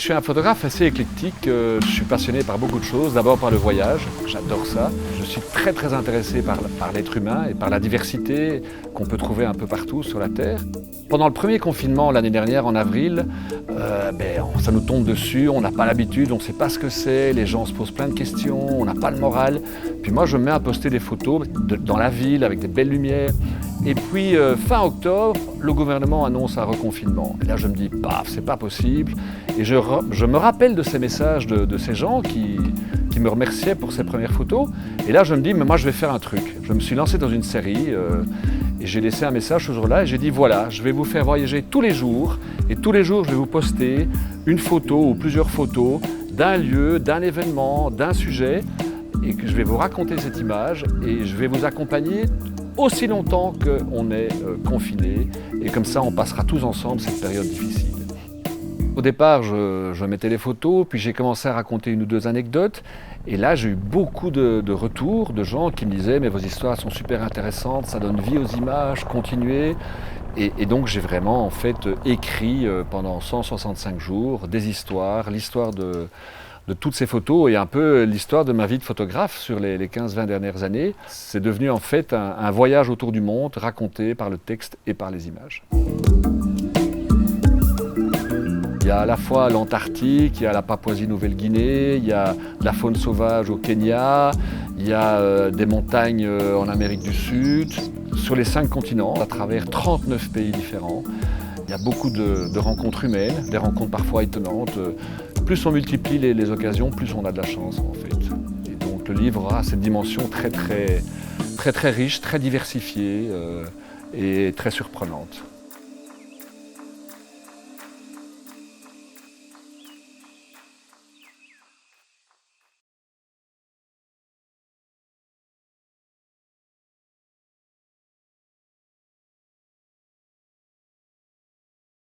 Je suis un photographe assez éclectique, je suis passionné par beaucoup de choses, d'abord par le voyage, j'adore ça. Je suis très intéressé par l'être humain et par la diversité qu'on peut trouver un peu partout sur la Terre. Pendant le premier confinement l'année dernière, en avril, ça nous tombe dessus, on n'a pas l'habitude, on ne sait pas ce que c'est, les gens se posent plein de questions, on n'a pas le moral. Puis moi je me mets à poster des photos dans la ville avec des belles lumières. Et puis fin octobre, le gouvernement annonce un reconfinement. Et là je me dis, paf, c'est pas possible. Et je me rappelle de ces messages de ces gens qui me remerciaient pour ces premières photos. Et là je me dis, mais moi je vais faire un truc. Je me suis lancé dans une série et j'ai laissé un message ce jour-là et j'ai dit, voilà, je vais vous faire voyager tous les jours. Et tous les jours je vais vous poster une photo ou plusieurs photos d'un lieu, d'un événement, d'un sujet. Et que je vais vous raconter cette image et je vais vous accompagner aussi longtemps qu'on est confiné. Et comme ça, on passera tous ensemble cette période difficile. Au départ, je mettais les photos, puis j'ai commencé à raconter une ou deux anecdotes. Et là, j'ai eu beaucoup de retours de gens qui me disaient « mais vos histoires sont super intéressantes, ça donne vie aux images, continuez ». Et donc j'ai vraiment en fait écrit pendant 165 jours des histoires, l'histoire de toutes ces photos et un peu l'histoire de ma vie de photographe sur les 15-20 dernières années. C'est devenu en fait un voyage autour du monde raconté par le texte et par les images. Il y a à la fois l'Antarctique, il y a la Papouasie-Nouvelle-Guinée, il y a de la faune sauvage au Kenya, il y a des montagnes en Amérique du Sud, sur les 5 continents, à travers 39 pays différents. Il y a beaucoup de rencontres humaines, des rencontres parfois étonnantes. Plus on multiplie les occasions, plus on a de la chance en fait. Et donc le livre a cette dimension très riche, très diversifiée et très surprenante.